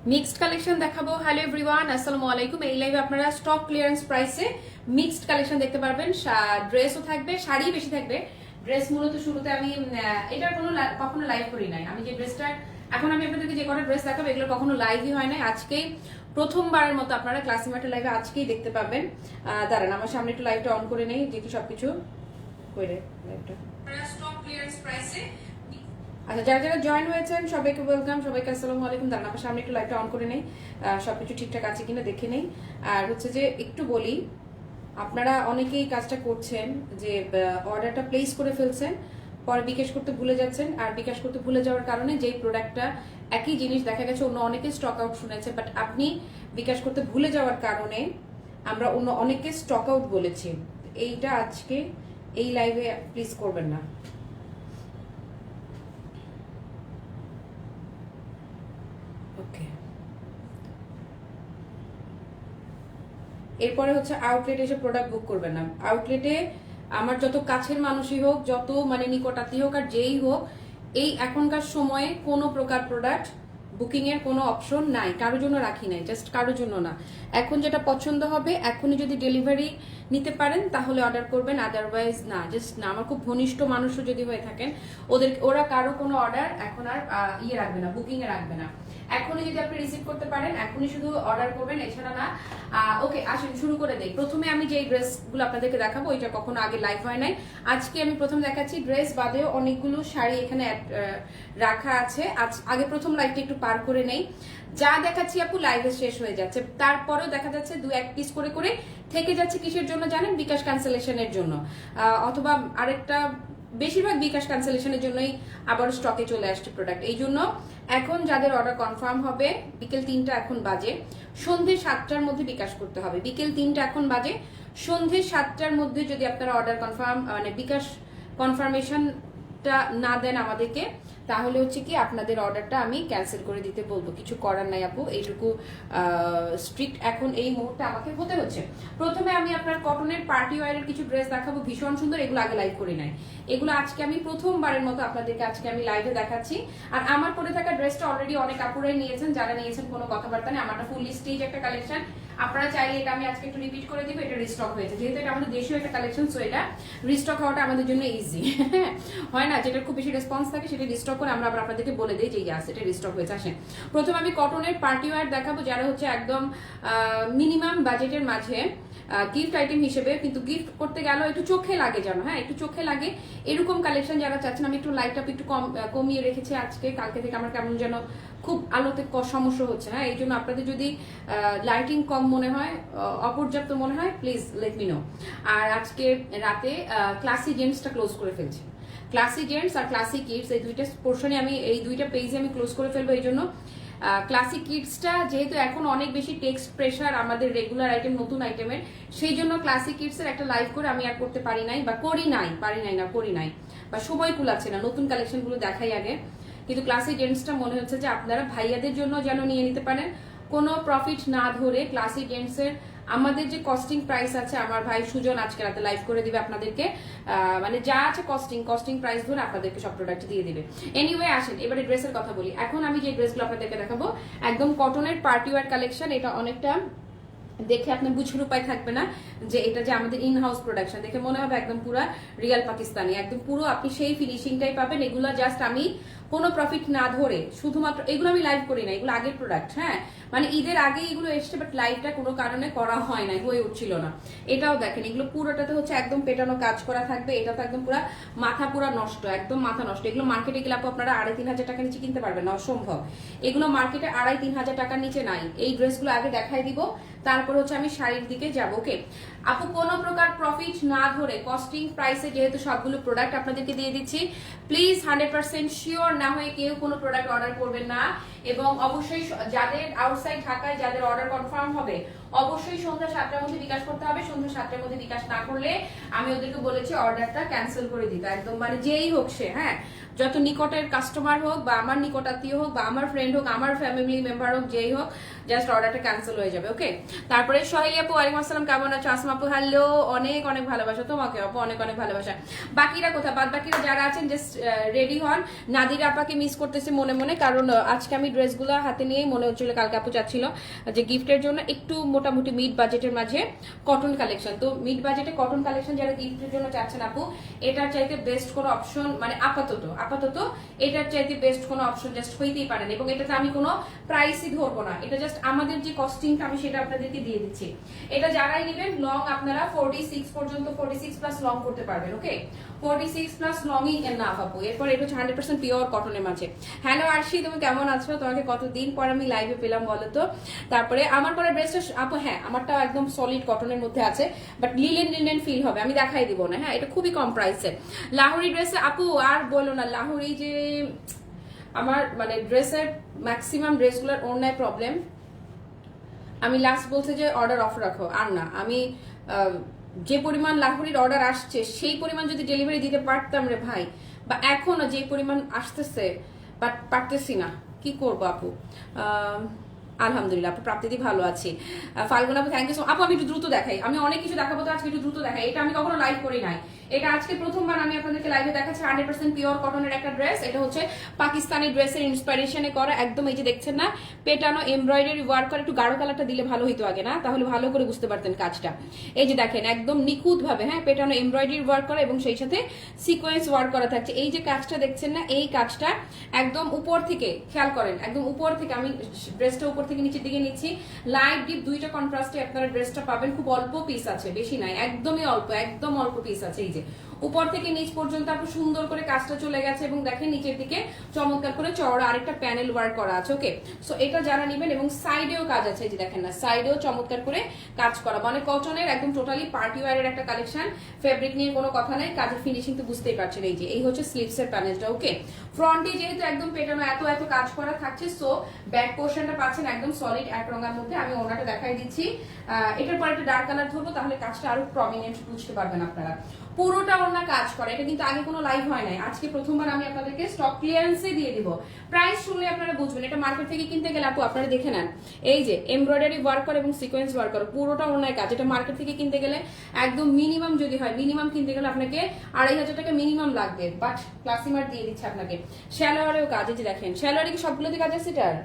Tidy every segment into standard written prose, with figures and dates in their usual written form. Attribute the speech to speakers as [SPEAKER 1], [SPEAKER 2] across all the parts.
[SPEAKER 1] Mixed collection দেখাবো। Hello everyone, আসসালামু আলাইকুম। এই লাইভে আপনারা স্টক ক্লিয়ারেন্স প্রাইসে মিক্সড কালেকশন দেখতে পারবেন। ড্রেসও থাকবে, শাড়ি বেশি থাকবে। ড্রেস মূলত শুরুতে আমি এটার কখনো লাইভ করি নাই। আমি যে ড্রেসটা এখন আমি আপনাদেরকে যে কটা ড্রেস দেখাবো এগুলো কখনো লাইভই হয় নাই। আজকেই প্রথমবারের মতো আপনারা ক্লাসিমার্টের লাইভে আজকেই দেখতে পাবেন। দাঁড়ান, আমার সামনে একটু লাইভটা অন করে নেই, দেখি সবকিছু করে লাইভটা। স্টক ক্লিয়ারেন্স প্রাইসে আচ্ছা, যারা যারা জয়েন হয়েছেন সবাইকে ওয়েলকাম, সবাইকে আসসালামু আলাইকুম। দাঁড়ান, আমার সামনে একটু লাইভটা অন করে নেই, সবকিছু ঠিকঠাক আছে কিনা দেখে নেই। আর হচ্ছে যে একটু বলি, আপনারা অনেকেই কাজটা করছেন যে অর্ডারটা প্লেস করে ফেলছেন, পরে বিকাশ করতে ভুলে যাচ্ছেন। আর বিকাশ করতে ভুলে যাওয়ার কারণে যেই প্রোডাক্টটা একই জিনিস দেখা গেছে অন্য অনেকে স্টক আউট শুনেছে, বাট আপনি বিকাশ করতে ভুলে যাওয়ার কারণে আমরা অন্য অনেকে স্টক আউট বলেছি। এইটা আজকে এই লাইভে প্লিজ করবেন না। ওকে, এরপরে হচ্ছে আউটলেটে এসে প্রোডাক্ট বুক করবেন না। আউটলেটে আমার যত কাছের মানুষই হোক, যত মানে নিকটাত্মীয় হোক আর যেই হোক, এই এখনকার সময়ে কোনো প্রকার প্রোডাক্ট বুকিং এর কোনো অপশন নাই, কারোর জন্য রাখি নাই, জাস্ট কারোর জন্য না। এখন যেটা পছন্দ হবে এখনই যদি ডেলিভারি নিতে পারেন তাহলে অর্ডার করবেন, আদারওয়াইজ না, জাস্ট না। আমার খুব ঘনিষ্ঠ মানুষও যদি হয়ে থাকেন, ওরা কারো কোনো অর্ডার এখন আর ইয়ে রাখবে না, বুকিং এ রাখবে না। এখনই যদি আপনি রিসিভ করতে পারেন এখনই শুধু অর্ডার করবেন, এছাড়া না। ওকে, আসেন শুরু করে দেই। প্রথমে আমি যে ড্রেসগুলো আপনাদেরকে দেখাবো এটা কখনো আগে লাইভ হয় নাই। আজকে আমি প্রথম দেখাচ্ছি। ড্রেস বাদেও অনেকগুলো শাড়ি এখানে রাখা আছে। আগে প্রথম লাইভটা একটু পার করে নেই। যা দেখাচ্ছি আপু লাইভে শেষ হয়ে যাচ্ছে, তারপরেও দেখা যাচ্ছে দু এক পিস করে করে থেকে যাচ্ছে। কিসের জন্য জানেন? বিকাশ ক্যান্সেলেশনের জন্য, অথবা আরেকটা বেশিরভাগ বিকাশ ক্যান্সেলেশনের জন্যই আবার স্টকে চলে আসছে প্রোডাক্ট। এই জন্য এখন যাদের অর্ডার কনফার্ম হবে, বিকেল 3টা এখন বাজে, সন্ধ্যে 7টার মধ্যে বিকাশ করতে হবে। বিকেল 3টা এখন বাজে, সন্ধ্যে 7টার মধ্যে যদি আপনারা অর্ডার কনফার্ম মানে বিকাশ কনফার্মেশনটা না দেন আমাদেরকে, তাহলে হচ্ছে কি আপনাদের অর্ডারটা আমি ক্যান্সেল করে দিতে বলবো। কিছু করার নাই আপু, এইটুকু স্ট্রিক্ট এখন এই মুহূর্তে আমাকে হতে হচ্ছে। প্রথমে আমি আপনার কটনের পার্টি ওয়্যারের কিছু ড্রেস দেখাবো, ভীষণ সুন্দর। এগুলো আগে লাইভ করি নাই, এগুলো আজকে আমি প্রথমবারের মতো আপনাদেরকে আজকে আমি লাইভে দেখাচ্ছি। আর আমার পরে থাকা ড্রেসটা অলরেডি অনেক আপুরাই নিয়েছেন, যারা নিয়েছেন কোনো কথাবার্তা নেই। আমারটা ফুললি স্টেজ একটা কালেকশন, আপনারা চাইলে এটা আমি আজকে একটু রিপিট করে দিব। এটা রিস্টক হয়েছে, যেহেতু এটা আমাদের দেশীয় একটা কালেকশন, সো এটা রিস্টক হওয়াটা আমাদের জন্য ইজি। হয় না, যেটা খুব বেশি রেসপন্স থাকে সেটা রিস্টক করে আমরা আবার আপনাদেরকে বলে দিই যে ইয়াস এটা রিস্টক হয়েছে। আসেন, প্রথমে আমি কটনের পার্টি ওয়্যার দেখাবো, যারা হচ্ছে একদম মিনিমাম বাজেটের মাঝে গিফট আইটেম হিসেবে, কিন্তু গিফট করতে গেলেও একটু চোখে লাগে যেন, হ্যাঁ একটু চোখে লাগে এরকম কালেকশন যারা চাচ্ছেন। আমি একটু লাইটটা একটু কমিয়ে রেখেছি আজকে, কালকে থেকে আমার কেমন যেন খুব আলোতে সমস্যা হচ্ছে। হ্যাঁ, এই জন্য আপনাদের যদি লাইটিং কম মনে হয়, অপর্যাপ্ত মনে হয়, প্লিজ লেট মি নো। আর আজকে রাতে ক্লাসি জেন্টসটা ক্লোজ করে ফেলছি। ক্লাসি জেন্টস আর ক্লাসি কিডস এই দুইটা পোর্শনে আমি, এই দুইটা পেজে আমি ক্লোজ করে ফেলবো। এই জন্য ক্লাসিক কিডসটা যেহেতু এখন অনেক বেশি টেক্সট প্রেশার আমাদের রেগুলার আইটেম নতুন আইটেমের, সেই জন্য ক্লাসিক কিডসের একটা লাইভ করে আমি আর করতে পারি নাই, বা করি নাই, বা সময় কুলাচ্ছে না, নতুন কালেকশনগুলো দেখাই আগে। কিন্তু ক্লাসিক জেন্টসটা মনে হচ্ছে যে আপনারা ভাইয়াদের জন্য যেন নিয়ে নিতে পারেন, কোনো প্রফিট না ধরে। ক্লাসিক জেন্টসের আমাদের যে কস্টিং প্রাইস আছে, আমার ভাই সুজন আজকে রাতে লাইভ করে দিবে আপনাদেরকে, মানে যা আছে কস্টিং প্রাইস ধরে আপনাদেরকে সব প্রোডাক্ট দিয়ে দিবে। এনিওয়ে, আসেন এবারে ড্রেসের কথা বলি। এখন আমি যে ড্রেসগুলো আপনাদেরকে দেখাবো একদম কটনের পার্টি ওয়্যার কালেকশন। এটা অনেকটা দেখে আপনার বুঝার উপায় থাকবে না যে এটা যে আমাদের ইন হাউস প্রোডাকশন, দেখে মনে হবে একদম পুরো রিয়াল পাকিস্তানি, একদম পুরো আপনি সেই ফিনিশিংটাই পাবেন। এগুলো জাস্ট আমি কোনো প্রফিট না ধরে, শুধুমাত্র এগুলো আমি লাইভ করি না, এগুলো আগের প্রোডাক্ট। হ্যাঁ, মানে ঈদের আগে এগুলো এসছে, বাট লাইভটা কোনো কারণে করা হয় না, হয়ে উঠছিল না। এটাও দেখেন, এগুলো পুরোটাতে হচ্ছে একদম পেটানো কাজ করা থাকবে। এটা তো একদম পুরো মাথা পুরো নষ্ট, একদম মাথা নষ্ট। এগুলো মার্কেটে গেলে আপনারা 2,500-3,000 টাকার নিচে কিনতে পারবেন না, অসম্ভব। এগুলো মার্কেটে 2,500-3,000 টাকার নিচে নাই। এই ড্রেসগুলো আগে দেখাই দিব, তারপর হচ্ছে আমি শাড়ির দিকে যাবো। ওকে আপু, কোনো প্রকার প্রফিট না ধরে কস্টিং প্রাইসে যেহেতু সবগুলো প্রোডাক্ট আপনাদেরকে দিয়ে দিচ্ছি, প্লিজ 100% শিওর না হয়ে কেউ কোনো প্রোডাক্ট অর্ডার করবেন না। এবং অবশ্যই যাদের আউটসাইড ঢাকায় যাদের অর্ডার কনফার্ম হবে অবশ্যই সন্ধ্যা 7টার মধ্যে বিকাশ করতে হবে। সন্ধ্যা 7টার মধ্যে বিকাশ না করলে আমি ওদেরকে বলেছি অর্ডারটা ক্যান্সেল করে দিতে একদম, মানে যেই হোক সে, হ্যাঁ, যত নিকটের কাস্টমার হোক বা আমার নিকটাত্মীয় হোক বা আমার ফ্রেন্ড হোক, আমার ফ্যামিলি মেম্বার হোক, যেই হোক, জাস্ট অর্ডারটা ক্যান্সেল হয়ে যাবে। ওকে, তারপরে সোহেলি আপু ওয়ালাইকুম আসসালাম, কেমন আছো? আসমা আপু হ্যালো, অনেক অনেক ভালোবাসা তোমাকে আপু, অনেক অনেক ভালোবাসা। বাকিরা কোথায়? বাদ বাকিরা যারা আছেন জাস্ট রেডি হন। নাদিরা আপাকে মিস করতেছি মনে মনে, কারণ আজকে আমি ড্রেসগুলো হাতে নিয়েই মনে হচ্ছিল কালকে আপু চাচ্ছিল যে গিফটের জন্য একটু মোটামুটি মিড বাজেটের মাঝে কটন কালেকশন। তো মিড বাজেটে কটন কালেকশন যারা গিফটের জন্য চাচ্ছেন আপু, এটার চাইতে বেস্ট কোনো অপশন মানে আপাতত এটার চাইতে বেস্ট কোনো অপশন জাস্ট হইতেই পারেন। এবং এটাতে আমি কোনো প্রাইসই ধরবো না, এটা জাস্ট আমাদের যে কস্টিংটা আমি সেটা আপনাদেরকে দিয়ে দিচ্ছি। এটা যারাই নেবেন লং আপনারা 46 পর্যন্ত, 46 প্লাস লং করতে পারবেন। ওকে, 46 প্লাস লংই এনাফ আপু। এরপর এটা হচ্ছে 100% পিওর কটনের মাঝে। হ্যালো আরশি, তুমি কেমন আছো? তোমাকে কতদিন পর আমি লাইভে পেলাম বলো তো। তারপরে আমার পরে ড্রেসটা আপু, হ্যাঁ আমারটাও একদম সলিড কটনের মধ্যে আছে, বাট লিলেন ফিল হবে, আমি দেখাই দিব না। হ্যাঁ, এটা খুবই কম প্রাইসে। লাহোরি ড্রেসে আপু আর বলো না, লাহোরি যে আমার মানে ড্রেসের ম্যাক্সিমাম ড্রেসগুলোর ওড়নায় প্রবলেম। আমি লাস্ট বলছে যে অর্ডার অফ রাখো, আর না, আমি যে পরিমাণ লাহোরির অর্ডার আসছে সেই পরিমাণ যদি ডেলিভারি দিতে পারতাম রে ভাই, বা এখনো যে পরিমাণ আসতেছে বাট পারতেছি না, কি করবো আপু। আলহামদুলিল্লাহ আপু, প্রাপ্তিদি ভালো আছি। ফাল্গুন আপু থ্যাংক ইউ সো। আপু আমি একটু দ্রুত দেখাই, আমি অনেক কিছু দেখাবো তো আজকে একটু দ্রুত দেখাই। এটা আমি কখনো লাইভ করি নাই, এটা আজকে প্রথমবার আমি আপনাদেরকে লাইভে দেখাচ্ছি। 100% পিওর কটনের একটা ড্রেস। এটা হচ্ছে পাকিস্তানি ড্রেসের ইন্সপিরেশনে করা একদম। এই যে দেখছেন না, পেটানো এমব্রয়ডারি ওয়ার্ক করা। একটু গাঢ় কালারটা দিলে ভালো হইতো আগে, না তাহলে ভালো করে বুঝতে পারতেন কাজটা। এই যে দেখেন একদম নিখুঁত ভাবে, হ্যাঁ, পেটানো এমব্রয়ডারি ওয়ার্ক করা এবং সেই সাথে সিকোয়েন্স ওয়ার্ক করা থাকছে। এই যে কাজটা দেখছেন না, এই কাজটা একদম উপর থেকে খেয়াল করেন, একদম উপর থেকে আমি ড্রেসটা উপর থেকে নিচের দিকে নিচ্ছি। লাইট ডিপ দুইটা কন্ট্রাস্টে আপনারা ড্রেসটা পাবেন। খুব অল্প পিস আছে, বেশি নাই, একদমই অল্প, একদম অল্প পিস আছে। এই যে উপর থেকে নিচ পর্যন্ত আপনি সুন্দর করে কাজটা চলে গেছে এবং দেখেন নিচের দিকে চমৎকার করে চওড়া আরেকটা প্যানেল ওয়ার্ক করা আছে। ওকে, সো এটা যারা নেবেন, এবং সাইডেও কাজ আছে, এই যে দেখেন না, সাইডেও চমৎকার করে কাজ করা, মানে কটনের একদম টোটালি পার্টি ওয়্যারের একটা কালেকশন। ফেব্রিক নিয়ে কোনো কথা নাই, কাজের ফিনিশিং তো বুঝতেই পারছেন। এই যে এই হচ্ছে স্লিভসের প্যানেলটা। ওকে, ফ্রন্টে যেহেতু একদম পেটানো এত কাজ করা থাকছে, সো ব্যাক পোর্শনটা পাচ্ছেন একদম সলিড এক রঙের মধ্যে। আমি ওনাটা দেখাই দিচ্ছি। এটার পর একটা ডার্ক কালার ধরবো, তাহলে কাজটা আরো প্রমিনেন্ট বুঝতে পারবেন আপনারা। পুরোটা ওনা কাজ করে, এটা কিন্তু আগে কোনো লাইভ হয় নাই, আজকে প্রথমবার আমি আপনাদেরকে স্টক ক্লিয়ারেন্সে দিয়ে দিব। প্রাইস শুনলে আপনারা বুঝবেন, এটা মার্কেট থেকে কিনতে গেলে আপু আপনারা দেখে নেন, এই যে এমব্রয়ডারি ওয়ার্ক করে এবং সিকোয়েন্স ওয়ার্ক করে, পুরোটা ওনার কাজ। এটা মার্কেট থেকে কিনতে গেলে একদম মিনিমাম, যদি হয় মিনিমাম কিনতে গেলে আপনাকে 2500 টাকা মিনিমাম লাগবে, বাট ক্লাসিমার দিয়ে দিচ্ছে আপনাকে। শ্যালোয়ারেও কাজ, এই যে দেখেন, শ্যালোয়ারে কি সবগুলোতে কাজ আছে এটার?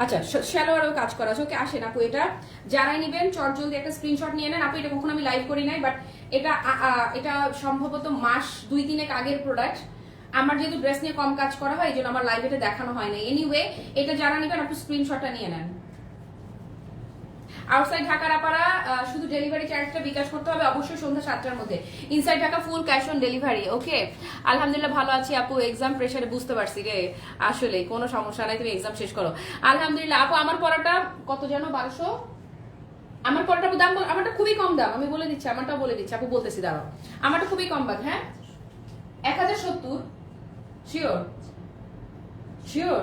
[SPEAKER 1] আচ্ছা, শ্যালোয়ারও কাজ করা আছে। ওকে, আসেন আপু, এটা যারাই নেবেন চট জলদি একটা স্ক্রিনশট নিয়ে নেন আপু। এটা কখনো আমি লাইভ করি নাই, বাট এটা সম্ভবত মাস 2-3 আগের প্রোডাক্ট। আমার যেহেতু ড্রেস নিয়ে কম কাজ করা হয়, এই জন্য আমার লাইভ এটা দেখানো হয় না। এনিওয়ে, এটা যারা নেবেন আপু স্ক্রিনশটটা নিয়ে নেন। আউটসাইড ঢাকার আপারা শুধু ডেলিভারি চার্জটা বিকাশ করতে হবে অবশ্যই সন্ধ্যা 7টার মধ্যে। Inside Dhaka full cash on delivery. Okay, আলহামদুলিল্লাহ ভালো আছি আপু, এক্সাম প্রেসারে বুঝতে পারছি রে, আসলে কোনো সমস্যা নাই, তুমি এক্সাম শেষ করো। আলহামদুলিল্লাহ আপু, আমার পড়াটা কত যেন 1200, আমার পড়াটা দাম, আমারটা খুবই কম দাম, আমি বলে দিচ্ছি, আমারটাও বলে দিচ্ছি আপু, বলতেছি দাঁড়াও, আমারটা খুবই কম দাম। হ্যাঁ, 1070 শিওর শিওর।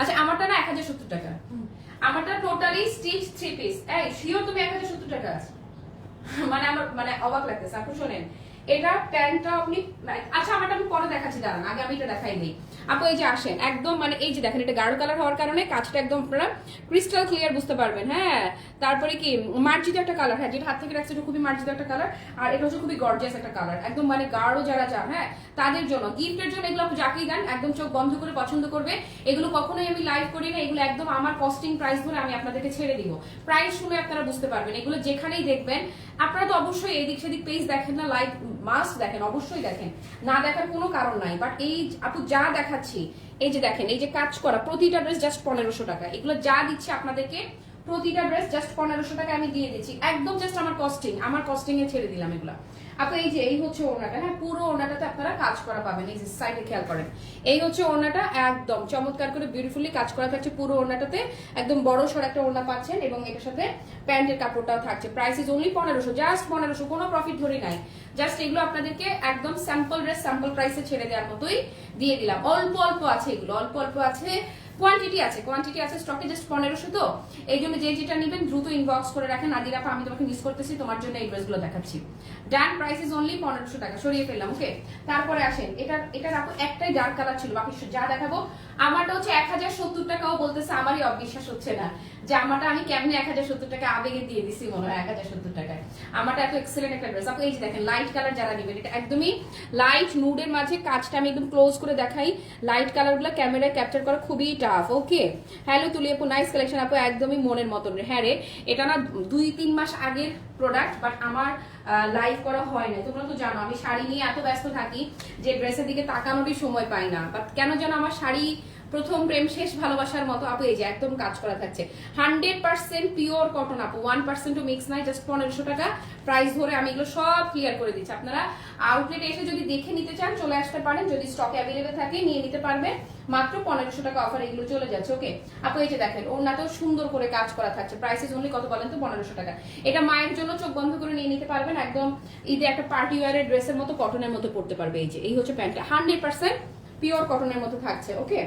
[SPEAKER 1] আচ্ছা, আমারটা না 1070 টাকা, আমারটা টোটালি স্টিচ 3 পিস। এই শিওর তুমি 1070 টাকা? মানে আমার মানে অবাক লাগতেছে আপু। শোনেন, এটা প্যান্টটা আপনি, আচ্ছা আমারটা আমি পরে দেখাচ্ছি, দাঁড়ান আগে আমি এটা দেখাই দিই আপু। এই যে আসেন একদম, মানে এই যে দেখেন, এটা গাঢ় কালার হওয়ার কারণে কাজটা একদম আপনারা ক্রিস্টাল ক্লিয়ার বুঝতে পারবেন। হ্যাঁ, তারপরে কি মার্জিত একটা কালার, হ্যাঁ, যেটা হাত থেকে রাখছে খুবই মার্জিত একটা কালার, আর এটা হচ্ছে খুবই গর্জিয়াস একটা কালার, একদম মানে গাঢ় যারা চান, হ্যাঁ, তাদের জন্য গিফটের জন্য এগুলো যাকেই দেন একদম চোখ বন্ধ করে পছন্দ করবে। এগুলো কখনোই আমি লাইভ করি না, এগুলো একদম আমার কস্টিং প্রাইস ধরে আমি আপনাদেরকে ছেড়ে দিব। প্রাইস শুনে আপনারা বুঝতে পারবেন, এগুলো যেখানেই দেখবেন আপনারা তো অবশ্যই এদিক সেদিক পেজ দেখেন না, লাইভ মাস্ট দেখেন, অবশ্যই দেখেন, না দেখার কোনো কারণ নাই। বাট এই আপু যা দেখাচ্ছি, এই যে দেখেন, এই যে কাজ করা প্রতিটা ড্রেস জাস্ট 1500 টাকা। এগুলো যা দিচ্ছি আপনাদেরকে, প্রতিটা ড্রেস জাস্ট 1500 টাকা আমি দিয়ে দিচ্ছি, একদম জাস্ট আমার কস্টিং এ ছেড়ে দিলাম এগুলা আপু। এই যে এই হচ্ছে ওড়নাটা, হ্যাঁ, পুরো ওড়নাটাতে আপনারা কাজ করা পাবেন। এই যে সাইডে খেয়াল করেন, এই হচ্ছে ওড়নাটা, একদম চমৎকার করে বিউটিফুলি কাজ করা থাকছে পুরো ওড়নাটাতে, একদম বড় সড় একটা ওড়না পাচ্ছেন, এবং এটার সাথে প্যান্টের কাপড়টাও থাকছে। প্রাইস ইজ অনলি 1500, জাস্ট 1500, কোনো প্রফিট ধরি নাই, জাস্ট এগুলো আপনাদেরকে একদম স্যাম্পল ড্রেস স্যাম্পল প্রাইসে ছেড়ে দেওয়ার মতোই দিয়ে দিলাম। অল্প অল্প আছে এগুলো, অল্প অল্প আছে, কোয়ান্টিটি আছে স্টকে, জাস্ট 1500 তো, এই জন্য যে যেটা নেবেন দ্রুত ইনবক্স করে রাখেন। নাদিরা আপা আমি তোমাকে মিস করতেছি, তোমার জন্য এই ড্রেসগুলো দেখাচ্ছি। ডান, প্রাইস ইজ অনলি 1500 টাকা, সরিয়ে ফেললাম। ওকে, তারপরে আসেন, এটার আপু একটাই ডার্ক কালার ছিল, বাকি যা দেখাবো আমারটা হচ্ছে 1070 টাকাও বলতেছে, আমারই অবিশ্বাস হচ্ছে না যে আমারটা আমি কেমনে 1070 টাকা আবেগে দিয়ে দিছি, মনে হয় 1070 টাকায় আমারটা এত এক্সেলেন্ট একটা ড্রেস। আপু এই যে দেখেন লাইট কালার যারা নেবেন, এটা একদমই লাইট নুডের মাঝে, কাজটা আমি একদম ক্লোজ করে দেখাই, লাইট কালারগুলো ক্যামেরায় ক্যাপচার করা খুবই টাফ। ওকে, হ্যালো তুলি আপু, নাইস কালেকশন আপু, একদমই মনের মতন। হ্যাঁ রে, এটা না 2-3 মাস আগের প্রোডাক্ট, বাট আমার লাইভ করা হয় না। তোমরা তো জানো আমি শাড়ি নিয়ে এত ব্যস্ত থাকি যে ড্রেসের দিকে তাকানোরই সময় পাই না, বাট কেন যেন আমার শাড়ি প্রথম প্রেম শেষ ভালোবাসার মতো। আপু এই যে একদম কাজ করা থাকছে, 100% পিওর কটন আপু, 1%ও মিক্স নাই, জাস্ট 1500 টাকা প্রাইস ধরে আমি এগুলো সব ক্লিয়ার করে দিচ্ছি। আপনারা আউটলেটে এসে যদি দেখে নিতে চান চলে আসতে পারেন, যদি স্টক অ্যাভেলেবেল থাকে নিয়ে নিতে পারবেন, মাত্র 1500 টাকা অফার এগুলো চলে যাচ্ছে। ওকে আপু এই যে দেখেন ওনাতেও সুন্দর করে কাজ করা থাকছে, প্রাইস ইজ অনলি কত বলেন তো, 1500 টাকা। এটা মায়ের জন্য চোখ বন্ধ করে নিয়ে নিতে পারবেন, একদম ঈদে একটা পার্টি ওয়্যারের ড্রেসের মতো কটনের মতো পড়তে পারবে। এই যে এই হচ্ছে প্যান্টটা, 100% পিওর কটনের মতো থাকছে। ওকে,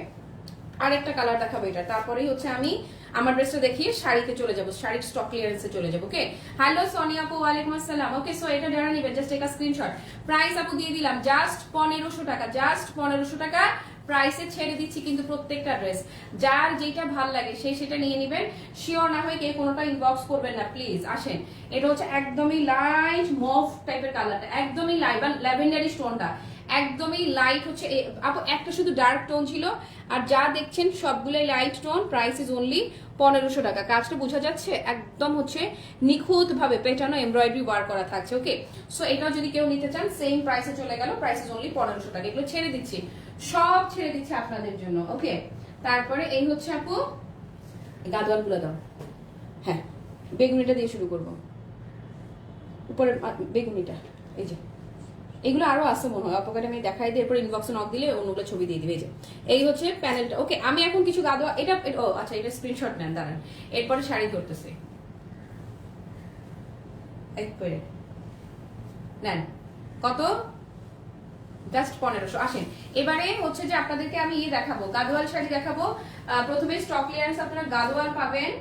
[SPEAKER 1] আরেকটা কালার দেখাবো এটা, তারপরেই হচ্ছে আমি আমার ড্রেসটা দেখিয়ে শাড়িতে চলে যাবো, শাড়ির স্টক ক্লিয়ারেন্সে চলে যাবো। ওকে, হ্যালো সোনিয়া আপু, ওয়ালাইকুম আসসালাম। ওকে, সো এটা যারা নিবেন জাস্ট একটা স্ক্রিনশট, প্রাইস আপু দিয়ে দিলাম জাস্ট 1500 টাকা, জাস্ট 1500 টাকা প্রাইসে ছেড়ে দিচ্ছি কিন্তু প্রত্যেকটা ড্রেস। যার যেটা ভাল লাগে সে সেটা নিয়ে নেবেন, শিওর না হয় কেউ কোনোটা ইনবক্স করবেন না প্লিজ। আসেন, এটা হচ্ছে একদমই লাইট মভ টাইপের কালারটা, একদমই লাইট, বা ল্যাভেন্ডারি স্টোনটা একদমই লাইট হচ্ছে। আপু একটা শুধু ডার্ক টোন ছিল, আর যা দেখছেন সবগুলোই light tone. Price is only 1500 টাকা। কাজটা বোঝা যাচ্ছে একদম হচ্ছে নিখুঁত ভাবে পেটানো এমব্রয়ডারি ওয়ার্ক করা থাকছে। ওকে, সো এটা যদি কেউ নিতে চান সেম প্রাইসে চলে গেল, প্রাইস ইজ অনলি 1500 টাকা। এগুলো ছেড়ে দিচ্ছি, সব ছেড়ে দিচ্ছি আপনাদের জন্য। ওকে, তারপরে এই হচ্ছে আপু গাদোয়াল গুলো দাও। হ্যাঁ, বেগুনিটা দিয়ে শুরু করবো, উপরে বেগুনিটা। এই যে এগুলো আরো আছে মনে হয়, অপকারে আমি দেখাই দিই, এরপর ইনবক্সে নক দিলে অন্যগুলো ছবি দিয়ে দিবে। এই হচ্ছে প্যানেলটা। ওকে, আমি এখন কিছু গাদোয়া, এটা ও আচ্ছা, এটা স্ক্রিনশট নেন দাঁড়ান, এরপরে শাড়ি ধরতেছে, নেন কত, জাস্ট 1500। আসেন এবারে হচ্ছে যে আপনাদেরকে আমি দেখাবো, গাদোয়াল শাড়ি দেখাবো। প্রথমে স্টক ক্লিয়ারেন্স আপনারা গাদোয়াল পাবেন।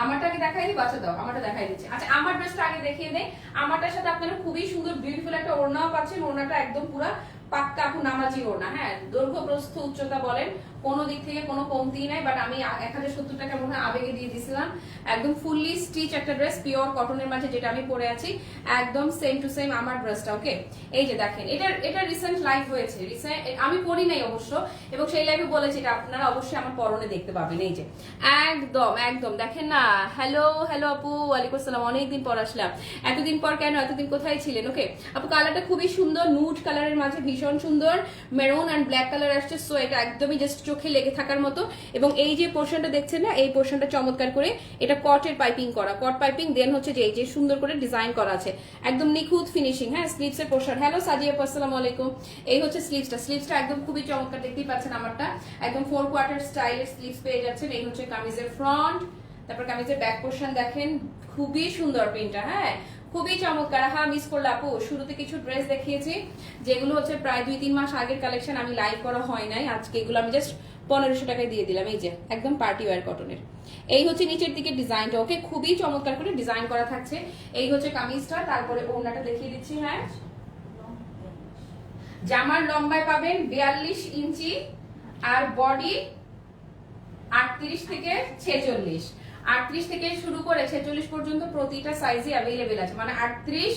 [SPEAKER 1] আমারটা আগে দেখাই দিই, বাচ্চা দাও, আমারটা দেখাই দিচ্ছি। আচ্ছা, আমার ড্রেসটা আগে দেখিয়ে দেয়। আমারটার সাথে আপনারা খুবই সুন্দর বিউটিফুল একটা ওড়নাও পাচ্ছেন, ওড়নাটা একদম পুরো পাক্কা আপু নামাজি ওড়না। হ্যাঁ, দৈর্ঘ্য প্রস্থ উচ্চতা বলেন কোনো দিক থেকে কোনো কমতি নাই, বাট আমি 1070 টাকা মনে হয় আবেগে দিয়ে দিয়েছিলাম। একদম ফুললি স্টিচ একটা ড্রেস, পিওর কটনের মাঝে, যেটা আমি পরে আছি একদম সেম টু সেম আমার ড্রেসটা। ওকে, এই যে দেখেন এটা রিসেন্ট লাইভ হয়েছে, আমি পরি নাই অবশ্য, এবং সেই লাইভে বলেছি এটা আপনারা অবশ্যই আমার পরনে দেখতে পাবেন। এই যে একদম একদম দেখেন না। হ্যালো হ্যালো আপু, ওয়ালাইকুম আসসালাম, অনেকদিন পর আসলাম। এতদিন পর কেন, এতদিন কোথায় ছিলেন? ওকে আপু, কালারটা খুবই সুন্দর, নুড কালারের মাঝে ভীষণ সুন্দর, মেরুন অ্যান্ড ব্ল্যাক কালার আসছে। সো এটা একদমই জাস্ট চোখে লেগে থাকার মতো। এবং এই যে পোর্শনটা দেখছেন না, এই পোর্শনটা চমৎকার করে এটা কটের পাইপিং করা, কট পাইপিং, দেন হচ্ছে যে এই যে সুন্দর করে ডিজাইন করা আছে, একদম নিখুঁত ফিনিশিং। হ্যাঁ, স্লিভস এর পোর্শন। হ্যালো সাজিয়া, আসসালামু আলাইকুম। এই হচ্ছে স্লিভসটা একদম খুবই চমৎকার, দেখতেই পাচ্ছেন আমারটা একদম 4 কোয়ার্টার স্টাইলের স্লিভস পেয়ে যাচ্ছেন। এই হচ্ছে কামিজের ফ্রন্ট, তারপর কামিজের ব্যাক পোর্শন দেখেন, খুবই সুন্দর প্রিন্টটা। হ্যাঁ, খুবই চমৎকার। হ্যাঁ, মিস করলে আপু, শুরুতে কিছু ড্রেস দেখিয়েছি যেগুলো হচ্ছে প্রায় 2-3 মাস আগের কালেকশন, আমি লাইভ করা হয় নাই, আজকে এগুলো আমি জাস্ট 1500 টাকায় দিয়ে দিলাম। এই যে একদম পার্টি ওয়্যার কটনের। এই হচ্ছে নিচের দিকে ডিজাইনটা। ওকে, খুবই চমৎকার করে ডিজাইন করা থাকছে। এই হচ্ছে কামিজটা, তারপরে ওড়নাটা দেখিয়ে দিচ্ছি। হ্যাঁ, জামার লম্বায় পাবেন 42 ইঞ্চি, আর বডি 38 থেকে 46, 38 থেকে শুরু করে 46 পর্যন্ত প্রতিটা সাইজে অ্যাভেলেবেল আছে, মানে 38,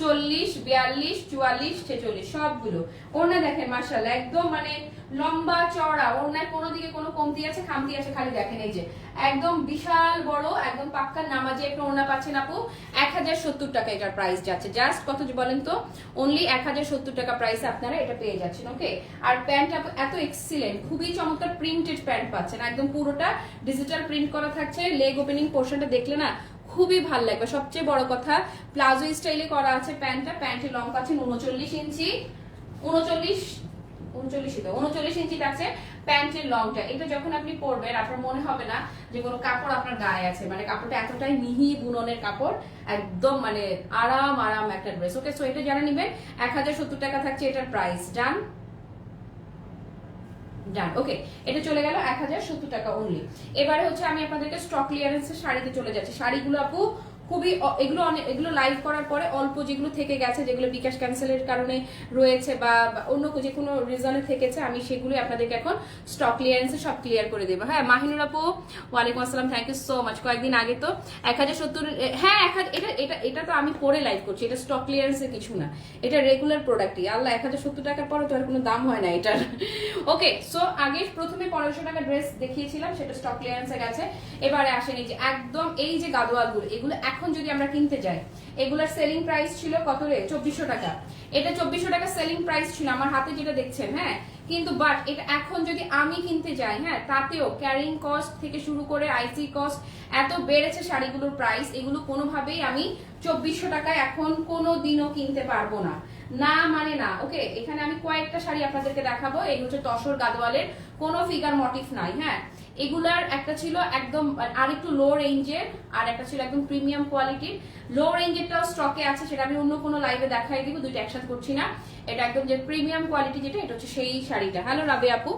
[SPEAKER 1] 40, 42, 44, 46 সবগুলো। ওড়না দেখেন মাশাআল্লাহ, একদম মানে লম্বা চওড়া, ওড়নায় কোনো দিকে কোনো কমতি আছে খামতি আছে খালি দেখেন। এই যে একদম বিশাল বড়, একদম পাক্কা নামাজি একটা ওড়না পাচ্ছেন আপু। 1070 টাকা এটার প্রাইস যাচ্ছে, জাস্ট কত বলেন তো, অনলি 1070 টাকা প্রাইসে আপনারা এটা পেয়ে যাচ্ছেন। ওকে, আর প্যান্ট এত এক্সিলেন্ট, খুবই চমৎকার প্রিন্টেড প্যান্ট পাচ্ছেন, একদম পুরোটা ডিজিটাল প্রিন্ট করা থাকছে। লেগ ওপেনিং পোর্শনটা দেখলে না খুবই ভালো লাগবে। সবচেয়ে বড় কথা, প্লাজো স্টাইলে করা আছে প্যান্টটা। প্যান্টের লং পাচ্ছেন 39 ইঞ্চি, 39 ইঞ্চি আছে প্যান্টের লংটা। এটা যখন আপনি পরবেন আপনার মনে হবে না যে কোনো কাপড় আপনার গায়ে আছে, মানে কাপড়টা এতটাই মিহি বুননের কাপড়, একদম মানে আরাম আরাম একটা ড্রেস। ওকে, সো এটা যারা নেবেন 1070 টাকা থাকছে এটার প্রাইস। ডান ডান, ওকে। এটা চলে গেল 1070 টাকা অনলি। এবারে হচ্ছে আমি আপনাদেরকে স্টক ক্লিয়ারেন্সের শাড়িতে চলে যাচ্ছি। শাড়িগুলো আপু খুবই এগুলো লাইভ করার পরে অল্প যেগুলো থেকে গেছে, যেগুলো বিকাশ ক্যান্সেলের কারণে রয়েছে বা অন্য যে কোনো রিজনে থেকেছে, আমি সেগুলো আপনাদেরকে এখন স্টক ক্লিয়ারেন্সে সব ক্লিয়ার করে দেবো। হ্যাঁ মাহিনুর আপু, ওয়ালাইকুম আসসালাম, থ্যাংক ইউ সো মাচ। কয়েকদিন আগে তো 1070, হ্যাঁ এটা তো আমি পরে লাইভ করছি, এটা স্টক ক্লিয়ারেন্সের কিছু না, এটা রেগুলার প্রোডাক্টই। আল্লাহ 1070 টাকার পরে তো আর কোনো দাম হয় না এটার। ওকে, সো আগে প্রথমে 1500 টাকা ড্রেস দেখিয়েছিলাম, সেটা স্টক ক্লিয়ারেন্সে গেছে। এবারে আসেন এই যে একদম এই যে গাদোয়ালগুলো, এগুলো এখন যদি আমরা কিনতে যাই, এগুলোর সেলিং প্রাইস ছিল কত রে? 2400 টাকা। এটা 2400 টাকা সেলিং প্রাইস ছিল আমার হাতে যেটা দেখছেন, হ্যাঁ। কিন্তু বাট এটা এখন যদি আমি কিনতে যাই, হ্যাঁ, তাতেও ক্যারিং কস্ট থেকে শুরু করে আইসি কস্ট এত বেড়েছে শাড়িগুলোর প্রাইস, এগুলো কোনোভাবেই আমি 2400 টাকায় এখন কোনো দিনও কিনতে পারবো না, না মানে না। ওকে, এখানে আমি কয়েকটা শাড়ি আপনাদেরকে দেখাবো। এই হচ্ছে তসর গাদোয়ালের, কোনো ফিগার মোটিভ নাই, হ্যাঁ। এগুলার একটা ছিল একদম আরেকটু লো রেঞ্জের, আর একটা ছিল একদম প্রিমিয়াম কোয়ালিটির। লো রেঞ্জেরটাও স্টকে আছে, সেটা আমি অন্য কোনো লাইভে দেখাই দিব, দুইটা একসাথে করছি না। এটা একদম যে প্রিমিয়াম কোয়ালিটি যেটা, এটা হচ্ছে সেই শাড়িটা। হ্যালো রাবে আপু,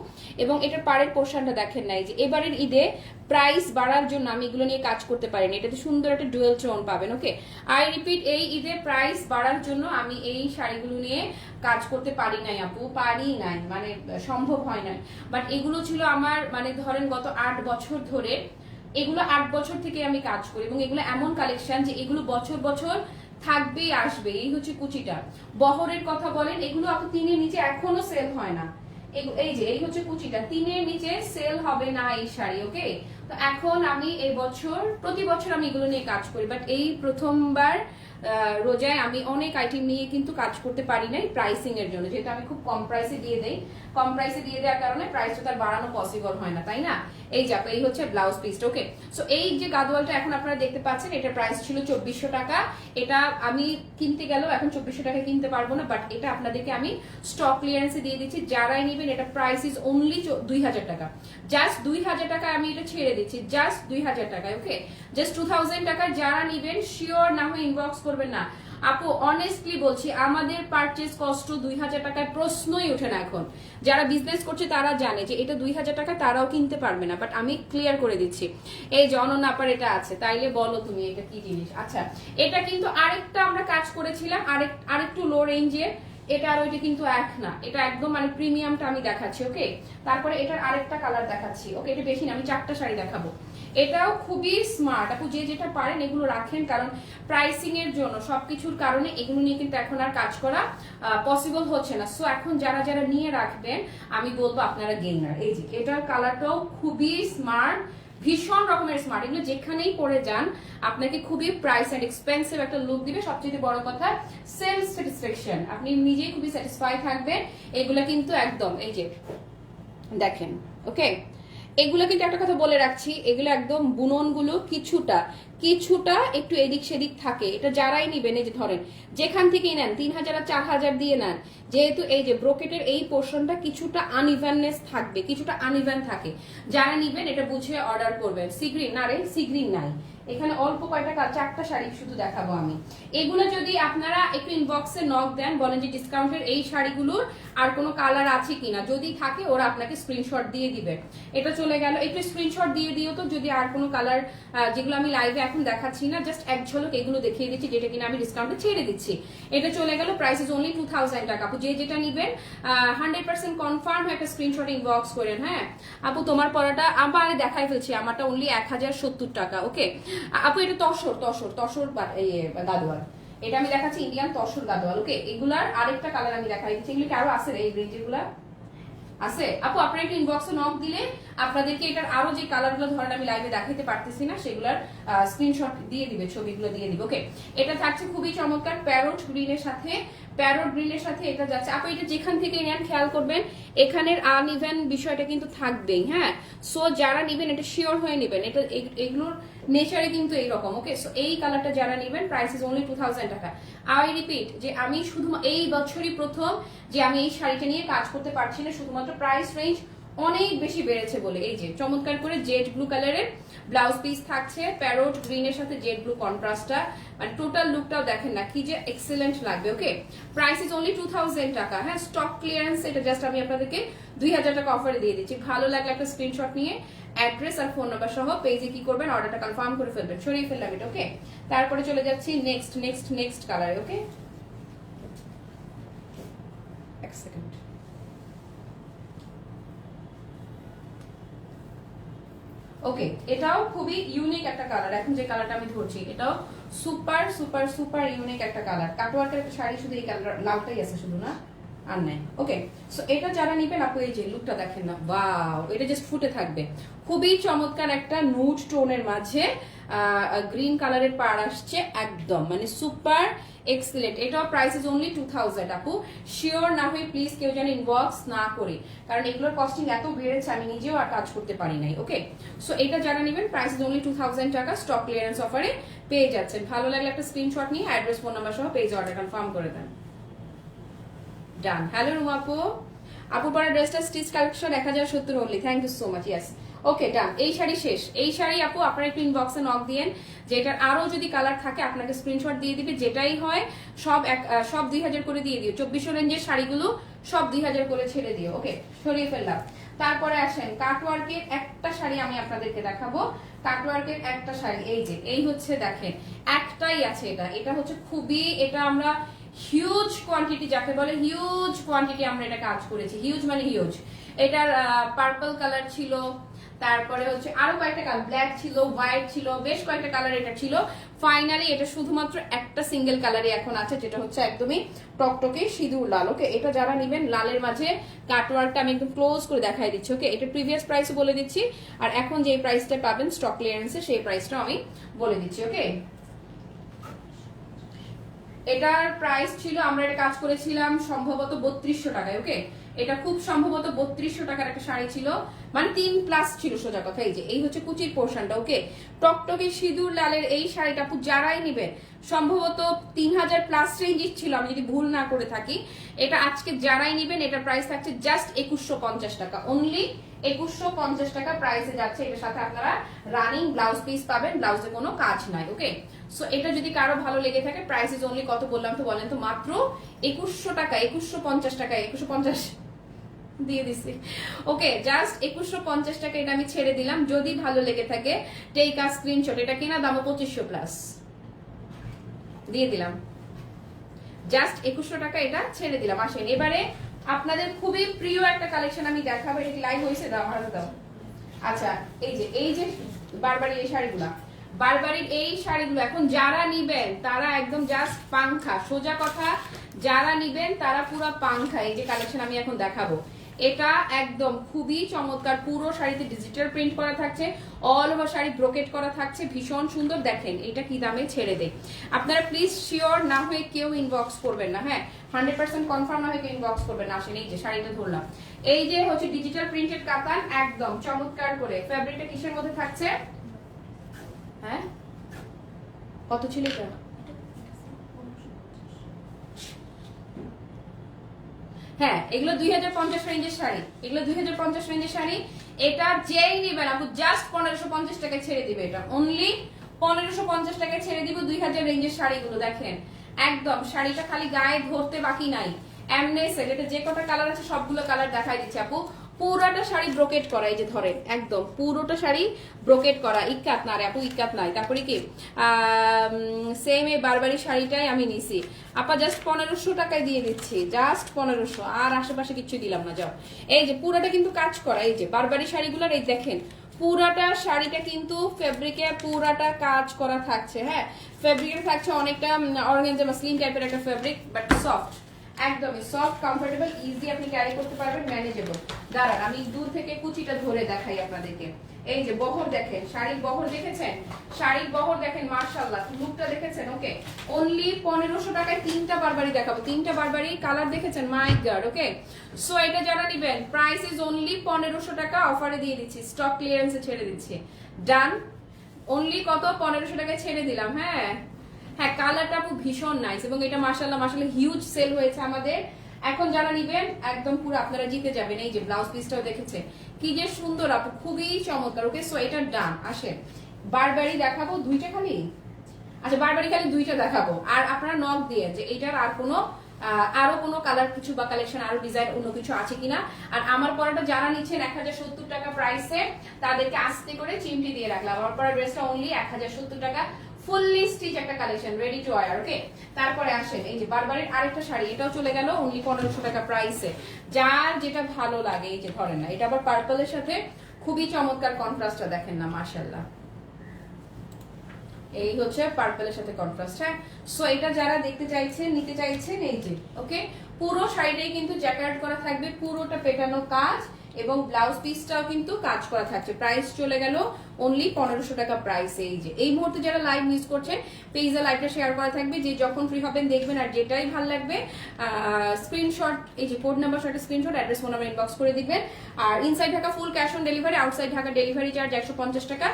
[SPEAKER 1] এবং এটার পাড়ের পোর্শনটা দেখেন নাই, যে এবারের ঈদে প্রাইস বাড়ার জন্য আমি এগুলো নিয়ে কাজ করতে পারিনি, এটাতে সুন্দর একটা ডুয়েল টোন পাবেন। ওকে, আই রিপিট, এই ঈদে প্রাইস বাড়ার জন্য আমি এই শাড়িগুলো নিয়ে কাজ করতে পারি নাই আপু, পারি নাই মানে সম্ভব হয় না। বাট এগুলো ছিল আমার মানে ধরেন গত 8 বছর ধরে, এগুলো 8 বছর থেকে আমি কাজ করি, এবং এগুলো এমন কালেকশন যে এগুলো বছর বছর থাকবেই আসবে। এই হচ্ছে কুচিটা। বহরের কথা বলেন, এগুলো আপু 3-এর নিচে এখনো সেল হয় না। এই যে এই হচ্ছে কুচিটা, 3-এর নিচে সেল হবে না এই শাড়ি। ওকে, তো এখন আমি এই বছর, প্রতি বছর আমি এগুলো নিয়ে কাজ করি, বাট এই প্রথমবার রোজায় আমি অনেক আইটেম নিয়ে কিন্তু কাজ করতে পারি নাই প্রাইসিং এর জন্য, যেহেতু আমি খুব কম প্রাইসে দিয়ে দেই। কম প্রাইসে দিয়ে দেওয়ার কারণে প্রাইসটা তার বাড়ানো পসিবল হয় না, তাই না? এই যাক, এই হচ্ছে ব্লাউজ পিসটা। ওকে, সো এই যে গাদোয়ালটা এখন আপনারা দেখতে পাচ্ছেন, এটার প্রাইস ছিল 2400 টাকা। এটা আমি কিনতে গেলেও এখন 2400 টাকা কিনতে পারবো না, বাট এটা আপনাদেরকে আমি স্টক ক্লিয়ারেন্সে দিয়ে দিচ্ছি। যারাই নেবেন, এটা প্রাইস ইজ অনলি 2000 টাকা, জাস্ট 2000 টাকা আমি এটা ছেড়ে দিচ্ছি, জাস্ট 2000 টাকায়। ওকে, জাস্ট 2000 টাকা যারা নেবেন, শিওর না হয়ে ইনবক্স করবেন না আপু, অনেস্টলি বলছি, আমাদের পারচেজ কস্ট 2000 টাকায় প্রশ্নই ওঠে না। এখন যারা বিজনেস করছে তারা জানে যে এটা 2000 টাকা তারাও কিনতে পারবে না, বাট আমি ক্লিয়ার করে দিচ্ছি। এই যে অনন্য আপার এটা আছে, তাইলে বলো তুমি এটা কি জিনিস। আচ্ছা, এটা কিন্তু আরেকটা আমরা কাজ করেছিলাম, আরেকটু লো রেঞ্জে, এটা আর ওইটা কিন্তু এক না, এটা একদম মানে প্রিমিয়ামটা আমি দেখাচ্ছি। ওকে, তারপরে এটার আরেকটা কালার দেখাচ্ছি। ওকে, এটা বেশি না, আমি 4টা শাড়ি দেখাবো। এটাও খুবই স্মার্ট আপু, যে যেটা পারেন এগুলো রাখেন, কারণ প্রাইসিং এর জন্য সবকিছুর কারণে এগুলো নিয়ে কিন্তু এখন আর কাজ করা পসিবল হচ্ছে না। সো এখন যারা যারা নিয়ে রাখবেন, আমি বলবো আপনারা গেইনার। এই যে এটার কালারটাও খুবই স্মার্ট, ভীষণ রকমের স্মার্ট। এগুলো যেখানেই পরে যান আপনাকে খুবই প্রাইস এন্ড এক্সপেন্সিভ একটা লুক দিবে। সবচেয়ে বড় কথা সেলফ স্যাটিসফ্যাকশন, আপনি নিজেই খুবই স্যাটিসফাই থাকবেন। এগুলো কিন্তু একদম এই যে দেখেন। ওকে, এগুলো কিন্তু একটা কথা বলে রাখছি, এগুলো একদম বুননগুলো কিছুটা একটু এদিক সেদিক থাকে। এটা যারাই নিবেন, এই যে ধরেন যেখান থেকেই নেন, 3000 আর 4000 দিয়ে নেন, যেহেতু এই যে ব্রোকেটের এই পোর্শনটা কিছুটা আনইভেননেস থাকবে, কিছুটা আনইভেন থাকে। যারা নিবেন এটা বুঝে অর্ডার করবেন। সিগ্রিন না রে, সিগ্রিন নাই এখানে, অল্প কয়টা 4টা শাড়ি শুধু দেখাবো আমি। এগুলো যদি আপনারা একটু ইনবক্সে নক দেন, বলেন যে ডিসকাউন্টের এই শাড়িগুলোর আর কোনো কালার আছে কিনা, যদি থাকে ওরা আপনাকে স্ক্রিনশট দিয়ে দিবে। এটা চলে গেল, একটু স্ক্রিনশট দিয়ে দিও তো যদি আর কোনো কালার, যেগুলো আমি লাইভে এখন দেখাচ্ছি না, জাস্ট এক ঝলক এগুলো দেখিয়ে দিচ্ছি, যেটা কিনা আমি ডিসকাউন্টে ছেড়ে দিচ্ছি। এটা চলে গেল, প্রাইস ইজ অনলি 2000 টাকা। আপু যে যেটা নিবেন 100% কনফার্ম একটা স্ক্রিনশট ইনবক্স করেন। হ্যাঁ আপু, তোমার পড়াটা আবার দেখাই ফেলছি, আমারটা অনলি 1070 টাকা। ওকে আপু, এটা তসর গাদোয়াল, এটা আমি দেখাচ্ছি ইন্ডিয়ান তসর গাদোয়াল। ওকে, এগুলার আরেকটা কালার আমি দেখাই দিচ্ছি। এগুলো কি আরো আছে এই রেঞ্জের গুলা আছে আপু? আপনারা একটু ইনবক্সে নক দিলে আপনাদেরকে এটার আরো যে কালারগুলো ধরেন আমি লাইভে দেখাইতে পারতেছি না, সেগুলোর স্ক্রিনশট দিয়ে দিবে, ছবিগুলো দিয়ে দিবে। ওকে, এটা থাকছে খুবই চমৎকার প্যারোট গ্রিনের সাথে, প্যারোট গ্রিনের সাথে এটা যাচ্ছে। আপু এটা যেখান থেকে নেন খেয়াল করবেন এখানের আনইভেন বিষয়টা কিন্তু থাকবেই। হ্যাঁ, সো যারা নিবেন এটা শিওর হয়ে নেবেন, এটা এগুলোর নেচারে কিন্তু এইরকম। ওকে, সো এই কালারটা যারা নিবেন প্রাইস ইজ অনলি 2000 টাকা। আই রিপিট যে আমি শুধু এই বছরই প্রথম যে আমি এই শাড়িটা নিয়ে কাজ করতে পারছি না, শুধুমাত্র প্রাইস রেঞ্জ অনেক বেশি বেড়েছে বলে। এই যে চমৎকার করে জেড ব্লু কালারের ব্লাউজ পিস থাকছে, প্যারোট গ্রিনের সাথে জেড ব্লু কন্ট্রাস্টটা, মানে টোটাল লুকটাও দেখেন না কি যে এক্সেলেন্ট লাগবে। ওকে, প্রাইস ইজ অনলি 2000 টাকা। হ্যাঁ, স্টক ক্লিয়ারেন্স, এটা জাস্ট আমি আপনাদেরকে 2000 টাকা অফারে দিয়ে দিচ্ছি। ভালো লাগলে একটা স্ক্রিনশট নিয়ে অ্যাড্রেস আর ফোন নাম্বার সহ পেজে কি করবেন, অর্ডারটা কনফার্ম করে ফেলবেন। সরিয়ে ফেললাম এটা। ওকে, তারপরে চলে যাচ্ছি নেক্সট কালারে। ওকে, এক সেকেন্ড। ওকে, এটাও খুবই ইউনিক একটা কালার। এখন যে কালারটা আমি ধরছি এটাও সুপার সুপার সুপার ইউনিক একটা কালার। কাটওয়ার্কের একটা শাড়ি, শুধু এই কালার লালটাই আছে শুধু, না আর নাই। ওকে, সো এটা যারা নিবেন আপু এই যে লুকটা দেখেন না, ওয়াও, এটা জাস্ট ফুটে থাকবে। খুবই চমৎকার একটা নুড টোনের মাঝে গ্রিন কালারের পাড় আসছে, একদম মানে সুপার এক্সিলেন্ট। এটাও প্রাইস ইজ অনলি 2000 আপু। শিওর না হয়ে প্লিজ কেউ যেন ইনবক্স না করে, কারণ এগুলোর কস্টিং এত বেড়েছে আমি নিজেও আর কাজ করতে পারি নাই। ওকে, সো এটা যারা নেবেন প্রাইস ইজ অনলি 2000 টাকা, স্টক ক্লিয়ারেন্স অফারে পেয়ে যাচ্ছেন। ভালো লাগলে একটা স্ক্রিনশট নিয়ে অ্যাড্রেস ফোন নাম্বার সহ পেজ অর্ডার কনফার্ম করে দেন। ডান। হ্যালো রুমা আপু, আপু পরা ড্রেসটা stitch collection 1070 only. Thank you so much. Yes, okay done. এই শাড়ি শেষ। এই শাড়ি আপু আপনারা একটু ইনবক্সে নক দিয়েন, যে এটার আরো যদি কালার থাকে আপনাকে স্ক্রিনশট দিয়ে দিবে। যেটাই হয় সব 2000 করে দিয়ে দিও। 2400 রেঞ্জের শাড়িগুলো সব 2000 করে ছেড়ে দিও। ওকে, সরিয়ে ফেললাম। তারপরে আসেন কাটওয়ার্কের একটা শাড়ি আমি আপনাদেরকে দেখাবো। কাটওয়ার্কের একটা শাড়ি, এই যে এই হচ্ছে দেখেন, একটাই আছে এটা। এটা হচ্ছে খুবই, এটা আমরা হিউজ কোয়ান্টিটি, যাকে বলে হিউজ কোয়ান্টিটি আমরা এটা কাজ করেছি। হিউজ মানে হিউজ। এটার পার্পল কালার ছিল, তারপরে হচ্ছে আরো কয়েকটা কালার, ব্ল্যাক ছিল, হোয়াইট ছিল, বেশ কয়েকটা কালার এটা ছিল। ফাইনালি এটা শুধুমাত্র একটা সিঙ্গেল কালারে এখন আছে, যেটা হচ্ছে একদমই টকটকে সিঁদুর লাল। ওকে, এটা যারা নেবেন লালের মাঝে কাটওয়ার্কটা আমি একদম ক্লোজ করে দেখাই দিচ্ছি। ওকে, এটা প্রিভিয়াস প্রাইস বলে দিচ্ছি, আর এখন যে প্রাইসটা পাবেন স্টক ক্লিয়ারেন্সে সেই প্রাইসটা আমি বলে দিচ্ছি। ওকে, এটার প্রাইস ছিল, আমরা এটা কাজ করেছিলাম সম্ভবত 3200 টাকায়। ওকে, এটা খুব সম্ভবত 3200 টাকার একটা শাড়ি ছিল, মানে 3+ ছিল সোজা কথা। এই যে এই হচ্ছে কুচির পোর্শনটা। ওকে, টকটকে সিঁদুর লালের এই শাড়িটা আপু যারাই নেবেন সম্ভবত 3000+ রেঞ্জের ছিল আমি যদি ভুল না করে থাকি। এটা আজকে যারাই নেবেন এটার প্রাইস থাকছে জাস্ট 2150 টাকা অনলি। 2150 টাকা প্রাইসে যাচ্ছে। এটার সাথে আপনারা রানিং ব্লাউজ পিস পাবেন, ব্লাউজে কোনো কাজ নাই। ওকে, সো এটা যদি কারো ভালো লেগে থাকে, প্রাইস ইজ অনলি কত বললাম তো বলেন তো, মাত্র 2100 টাকা, 2150 টাকা, 2150 দিয়ে দিছি। ওকে, জাস্ট 2150 টাকা এটা আমি ছেড়ে দিলাম। যদি ভালো লেগে থাকে টেক আ স্ক্রিনশট। এটা কিনা দাম 2500+ দিয়ে দিলাম, জাস্ট 2100 টাকা এটা ছেড়ে দিলাম। আসেন এবারে আপনাদের খুবই প্রিয় একটা কালেকশন আমি দেখাবো। এটা কি লাইভ হয়েছে? দাও আর দাও। আচ্ছা, এই যে বারবারই এই শাড়িগুলা, বারবারই এই শাড়িগুলো এখন যারা নিবেন তারা একদম জাস্ট পাংখা, সোজা কথা, যারা নিবেন তারা পুরো পাংখা। এই যে কালেকশন আমি এখন দেখাবো, এটা একদম খুবই চমৎকার। পুরো শাড়িতে ডিজিটাল প্রিন্ট করা থাকছে, অল ওভার শাড়ি ব্রোকেট করা থাকছে, ভীষণ সুন্দর। দেখেন এটা কি দামে ছেড়ে দেয়। আপনারা প্লিজ শিওর না হয়ে কেউ ইনবক্স করবেন না। হ্যাঁ, 100% কনফার্ম না হয়ে কেউ ইনবক্স করবেন না। আসেন এই যে শাড়িটা ধরলাম, এই যে হচ্ছে ডিজিটাল প্রিন্টেড কাতান, একদম চমৎকার করে। ফ্যাব্রিকটা কিসের মধ্যে থাকছে? হ্যাঁ, কত ছিল এটা? হ্যাঁ, এগুলো 2050 রেঞ্জের শাড়ি, এগুলো 2050 রেঞ্জের শাড়ি। এটা যেই নিবেন আপু জাস্ট 1550 টাকায় ছেড়ে দিবে। এটা অনলি 1550 টাকায় ছেড়ে দিব 2000 রেঞ্জের শাড়িগুলো। দেখেন একদম শাড়িটা খালি গায়ে ধরতে বাকি নাই। এমনেসের এটা যে কটা কালার আছে সবগুলো কালার দেখাই দিচ্ছি আপু। পুরোটা শাড়ি ব্রোকেট করা, এই যে ধরেন একদম পুরোটা শাড়ি ব্রোকেট করা। ইক্কাত না রে আপু, ইক্কাত নাই। তারপরে কি সেম এই বারবারি শাড়িটাই আমি নিছি আপা, জাস্ট 1500 টাকায় দিয়ে দিচ্ছি, জাস্ট 1500, আর আশেপাশে কিছু দিলাম না। যাও, এই যে পুরোটা কিন্তু কাজ করা, এই যে বারবারি শাড়িগুলোর এই দেখেন পুরাটা শাড়িটা কিন্তু ফেব্রিকে পুরাটা কাজ করা থাকছে। হ্যাঁ, ফেব্রিকে থাকছে অনেকটা অর্গানজা মাসলিন টাইপের একটা ফেব্রিক, বাট সফট, একদমই সফট, কমফোর্টেবল, ইজি আপনি ক্যারি করতে পারবেন, ম্যানেজেবল। দাঁড়ান আমি দূর থেকে কুচিটা ধরে দেখাই আপনাদেরকে। এই যে বহর দেখেন, শাড়ির বহর দেখেছেন, শাড়ির বহর দেখেন, মাশাআল্লাহ লুকটা দেখেছেন। ওকে, অনলি 1500 টাকায় তিনটা বারবারি দেখাবো, তিনটা বারবারি কালার দেখেছেন, মাই গড। ওকে, সো এটা যারা নেবেন প্রাইস ইজ অনলি 1500 টাকা, অফারে দিয়ে দিচ্ছি, স্টক ক্লিয়ারেন্সে ছেড়ে দিচ্ছি। ডান, অনলি কত? 1500 টাকায় ছেড়ে দিলাম। হ্যাঁ হ্যাঁ, কালারটা খুব ভীষণ নাইস, এবং এটা মাশাআল্লাহ মাশাআল্লাহ হিউজ সেল হয়েছে আমাদের। এখন যারা নিবেন একদম পুরো আপনারা জিতে যাবেন। এই যে ব্লাউজ পিসটাও দেখেছে কি যে সুন্দর আপু, খুবই চমৎকার। ওকে, সো এটা ডান। আসেন বারবারই দেখাবো দুইটা খালি, আচ্ছা বারবারই খালি দুইটা দেখাবো, আর আপনারা নক দিয়ে যে এটার আর কোনো আরো কোনো কালার কিছু বা কালেকশন আরো ডিজাইন অন্য কিছু আছে কিনা। আর আমার পরাটা যারা নিচ্ছেন 1070 টাকা প্রাইসে তাদেরকে আস্তে করে চিমটি দিয়ে রাখলাম। আমার পরা ড্রেসটা অনলি 1070 টাকা, ফুললি স্টিচ একটা কালেকশন, রেডি টু ওয়্যার। ওকে, তারপরে আসেন এই যে বারবারের আরেকটা শাড়ি, এটাও চলে গেল অনলি 1500 টাকা প্রাইসে। যার যেটা ভালো লাগে এই যে ধরেন না, এটা আবার পার্পলের সাথে খুবই চমৎকার কন্ট্রাস্টটা দেখেন না, মাশাআল্লাহ। এই হচ্ছে পার্পলের সাথে কন্ট্রাস্ট। হ্যাঁ, সো এটা যারা দেখতে চাইছেন নিতে চাইছেন এই যে ওকে, পুরো শাড়িটাই কিন্তু জ্যাকার্ড করা থাকবে, পুরোটা পেটানো কাজ এবং ব্লাউজ পিসটাও কিন্তু কাজ করা থাকছে। প্রাইস চলে গেল অনলি 1500 টাকা প্রাইস। এই যে এই মুহূর্তে যারা লাইভ মিস করছেন পেজে লাইভটা শেয়ার করা থাকবে, যে যখন ফ্রি হবেন দেখবেন, আর যেটাই ভালো লাগবে স্ক্রিনশট, এই যে কোড নাম্বার সাথে screenshot, address phone number inbox করে দিবেন। আর inside Dhaka full cash on delivery, outside Dhaka delivery charge 150 টাকা।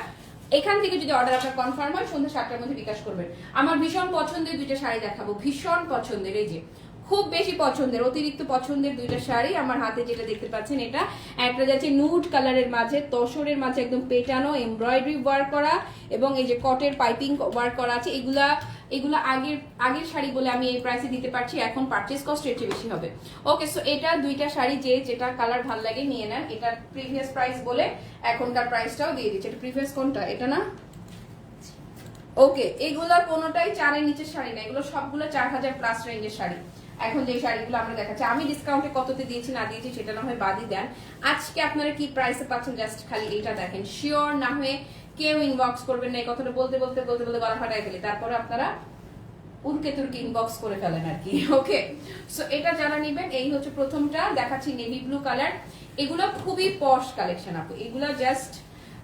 [SPEAKER 1] এখান থেকে যদি অর্ডার আপনার কনফার্ম হয় সন্ধ্যা 7টার মধ্যে বিকাশ করবেন। আমার ভীষণ পছন্দের দুইটা শাড়ি দেখাবো, ভীষণ পছন্দের, এই যে খুব বেশি পছন্দের, অতিরিক্ত পছন্দের দুইটা শাড়ি। আমার হাতে যেটা দেখতে পাচ্ছেন এটা একটা যাচ্ছে নুড কালারের মাঝে, তসরের মাঝে একদম পেটানো এমব্রয়ডারি ওয়ার্ক করা এবং এই যে কটের পাইপিং ওয়ার্ক করা আছে। এগুলা আগের শাড়ি বলে আমি এই প্রাইসে দিতে পারছি, এখন পারচেজ কস্ট এর চেয়ে বেশি হবে। ওকে, সো এটা দুইটা শাড়ি, যে যেটা কালার ভালো লাগে নিয়ে নেন। এটা প্রিভিয়াস প্রাইস বলে এখনকার প্রাইসটাও দিয়ে দিচ্ছে। এটা প্রিভিয়াস কোনটা, এটা না? ওকে, এগুলা কোনোটাই 4-এর নিচের শাড়ি না, এগুলো সবগুলো 4000 প্লাস রেঞ্জের শাড়ি। এখন যে শাড়িগুলো আমরা দেখাচ্ছি, আমি ডিসকাউন্টে কততে দিয়েছি না দিয়েছি সেটা না হয় বাদই দেন, আজকে আপনারা কি প্রাইসে পাচ্ছেন জাস্ট খালি এইটা দেখেন। শিওর না হয়ে কেউ ইনবক্স করবেন না, এই কথাটা বলতে বলতে গলা ফাটাই ফেলি, তারপরে আপনারা উনকে তুরকি ইনবক্স করে ফেলেন আর কি। ওকে, সো এটা যারা নেবেন, এই হচ্ছে প্রথমটা দেখাচ্ছি নেভি ব্লু কালার। এগুলো খুবই পশ কালেকশন আপু, এগুলো জাস্ট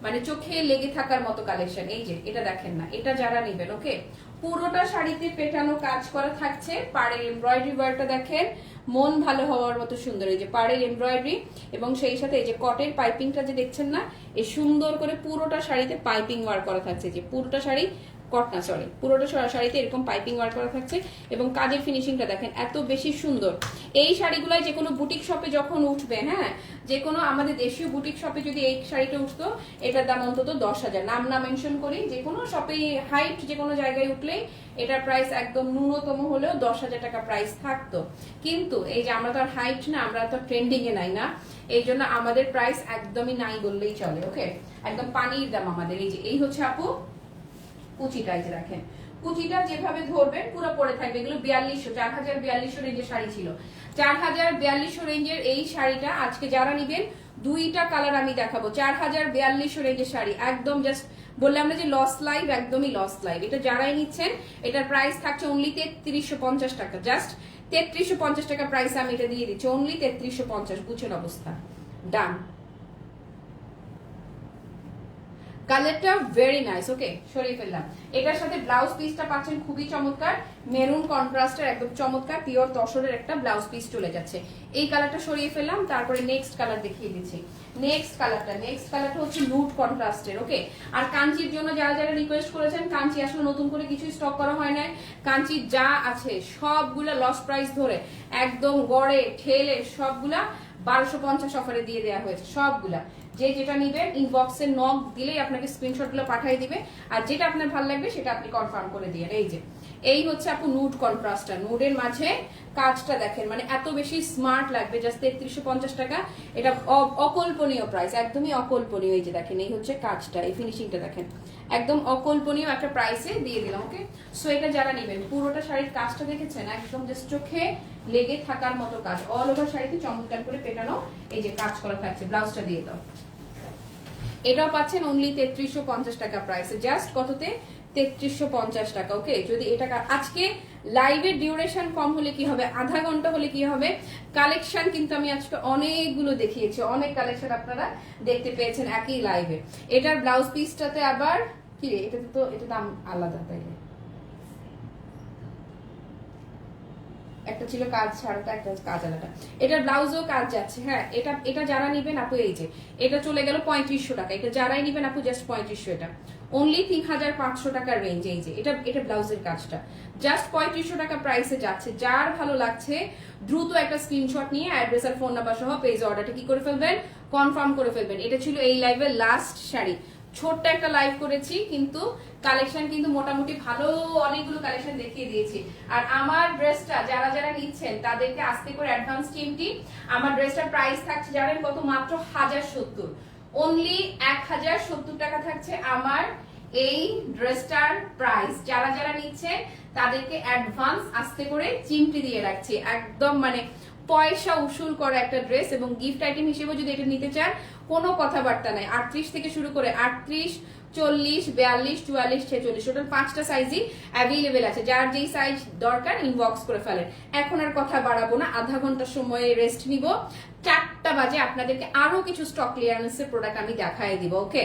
[SPEAKER 1] মানে চোখে লেগে থাকার মতো কালেকশন। এই যে এটা দেখেন না, এটা যারা নেবেন ওকে, পুরোটা শাড়িতে পেটানো কাজ করা থাকছে। পাড়ের এমব্রয়ডারি ওয়ার্কটা দেখেন, মন ভালো হওয়ার মতো সুন্দর। এই যে পাড়ের এমব্রয়ডারি এবং সেই সাথে এই যে কটের পাইপিংটা যে দেখছেন না, এই সুন্দর করে পুরোটা শাড়িতে পাইপিং ওয়ার্ক করা থাকছে। যে পুরোটা শাড়ি কট না, সরি, পুরোটা শাড়িতে এরকম পাইপিং ওয়ার্ক করা থাকছে এবং কাজের ফিনিশিংটা দেখেন এত বেশি সুন্দর। এই শাড়িগুলাই যে কোনো বুটিক শপে যখন উঠবে, হ্যাঁ, যে কোনো আমাদের দেশীয় বুটিক শপে যদি এই শাড়িটা উঠতো, এটার দাম অন্তত 10,000। নাম না মেনশন করি, যে কোনো শপে হাইট যে কোনো জায়গায় উঠলেই এটার প্রাইস একদম ন্যূনতম হলেও 10,000 টাকা প্রাইস থাকতো। কিন্তু এই যে আমরা তো আর হাইট না, আমরা তো ট্রেন্ডিং এ নাই না, এই জন্য আমাদের প্রাইস একদমই নাই বললেই চলে। ওকে, একদম পানির দাম আমাদের। এই যে এই হচ্ছে আপু কুচিটা, এই যে রাখেন, কুচিটা যেভাবে ধরবেন পুরো পরে থাকবে। এগুলো 4200, 4042 রেঞ্জের শাড়ি ছিল। 4042 রেঞ্জের এই শাড়িটা আজকে যারা নিবেন, দুইটা কালার আমি দেখাবো। 4042 রেঞ্জের শাড়ি একদম জাস্ট বললাম না যে লস লাইভ, একদমই লস লাইভ। এটা যারাই নিচ্ছেন এটার প্রাইস থাকছে অনলি 3350 টাকা, জাস্ট 3350 টাকা প্রাইস আমি এটা দিয়ে দিচ্ছি, অনলি 3350। বুঝছেন অবস্থা, ডান। কালারটা ভেরি নাইস। ওকে, সরিয়ে ফেললাম। এটার সাথে ব্লাউজ পিসটা পাচ্ছেন খুবই চমৎকার, মেরুন কন্ট্রাস্টের একদম চমৎকার পিওর তসরের একটা ব্লাউজ পিস চলে যাচ্ছে। এই কালারটা সরিয়ে ফেললাম, তারপরে নেক্সট কালার দেখিয়ে দিচ্ছি। নেক্সট কালারটা হচ্ছে নুড কন্ট্রাস্টের। ওকে, আর কাঞ্চির জন্য যারা যারা রিকোয়েস্ট করেছেন, কাঞ্চি আসলে নতুন করে কিছু স্টক করা হয় নাই। কাঞ্চি যা আছে সবগুলা লস প্রাইস ধরে একদম গড়ে ঠেলে সবগুলা 1250 অফারে দিয়ে দেওয়া হয়েছে সবগুলা। যে যেটা নিবেন ইনবক্সে নক দিলেই আপনাকে স্ক্রিনশটগুলো পাঠিয়ে দিবে, আর যেটা আপনার ভালো লাগবে সেটা আপনি কনফার্ম করে দিয়ে। এই যে এই হচ্ছে আপু নুড কন্ট্রাস্টটা, নুডের মাঝে কাজটা দেখেন, মানে এত বেশি স্মার্ট লাগবে, জাস্ট 3350 টাকা। এটা অকল্পনীয় প্রাইস, একদমই অকল্পনীয়। এই যে দেখেন, এই হচ্ছে কাজটা, এই ফিনিশিংটা দেখেন, একদম অকল্পনীয় একটা প্রাইসে দিয়ে দিলাম। ওকে, সো এটা যারা নেবেন, পুরোটা শাড়ির কাজটা দেখেছেন, একদম জাস্ট চোখে লেগে থাকার মতো কাজ, অল ওভার শাড়িতে চমৎকার করে পেটানো এই যে কাজ করা থাকছে। ব্লাউজটা দিয়ে দাও। এটাও পাচ্ছেন অনলি 3350 টাকা প্রাইসে, জাস্ট কততে, 3350 টাকা। ওকে, যদি এটা আজকে লাইভের ডিউরেশন কম হলে কি হবে, আধা ঘন্টা হলে কি হবে, কালেকশন কিন্তু আমি আজকে অনেকগুলো দেখিয়েছি, অনেক কালেকশন আপনারা দেখতে পেয়েছেন একই লাইভে। এটার ব্লাউজ পিসটাতে আবার কি রে, এটা দাম আলাদা, তাইলে একটা ছিল কাজ ছাড়াটা, একটা কাজ আলাদা। এটার ব্লাউজও কাজ যাচ্ছে। হ্যাঁ, এটা এটা যারা নিবেন আপু, এই যে এটা চলে গেল 3500 টাকা। এটা যারাই নিবেন আপু জাস্ট 3500, এটা অনলি 3500 টাকার রেঞ্জ। এই যে এটা ব্লাউজের কাজটা জাস্ট 3500 টাকা প্রাইসে যাচ্ছে। যার ভালো লাগছে দ্রুত একটা স্ক্রিনশট নিয়ে অ্যাড্রেস আর ফোন নাম্বার সহ পেজে অর্ডারটা কি করে ফেলবেন, কনফার্ম করে ফেলবেন। এটা ছিল এই লাইভের লাস্ট শাড়ি। ছোট্ট একটা লাইভ করেছি, কিন্তু কালেকশন কিন্তু মোটামুটি ভালো, অনেকগুলো কালেকশন দেখিয়ে দিয়েছি। আর আমার ড্রেসটা যারা যারা নিচ্ছেন তাদেরকে আস্তে করে অ্যাডভান্স টিমটি, আমার ড্রেসটার প্রাইস থাকছে জানেন কত? মাত্র 1070, অনলি 1070 টাকা থাকছে আমার এই ড্রেসটার প্রাইস। যারা যারা নিচ্ছেন তাদেরকে অ্যাডভান্স আস্তে করে চিমটি দিয়ে রাখছি, একদম মানে পয়সা উসুল করা একটা ড্রেস। এবং গিফট আইটেম হিসেবে যদি এটা নিতে চান কোনো কথাবার্তা নাই। 38 থেকে শুরু করে 38, 40, 42, 44, 46, টোটাল 5টা সাইজই অ্যাভেলেবেল আছে। যার যেই সাইজ দরকার ইনবক্স করে ফেলেন। এখন আর কথা বাড়াবো না, আধা ঘন্টা সময় রেস্ট নিব। 4টা বাজে আপনাদেরকে আরো কিছু স্টক ক্লিয়ারেন্সের প্রোডাক্ট আমি দেখাই দিব। ওকে,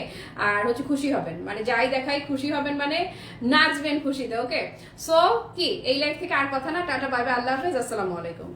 [SPEAKER 1] আর হচ্ছে খুশি হবেন, মানে যাই দেখাই খুশি হবেন, মানে নাচবেন খুশিতে। ওকে, সো কি এই লাইফ থেকে আর কথা না, টাটা বাই বাই, আল্লাহ হাফেজ, আসসালামু আলাইকুম।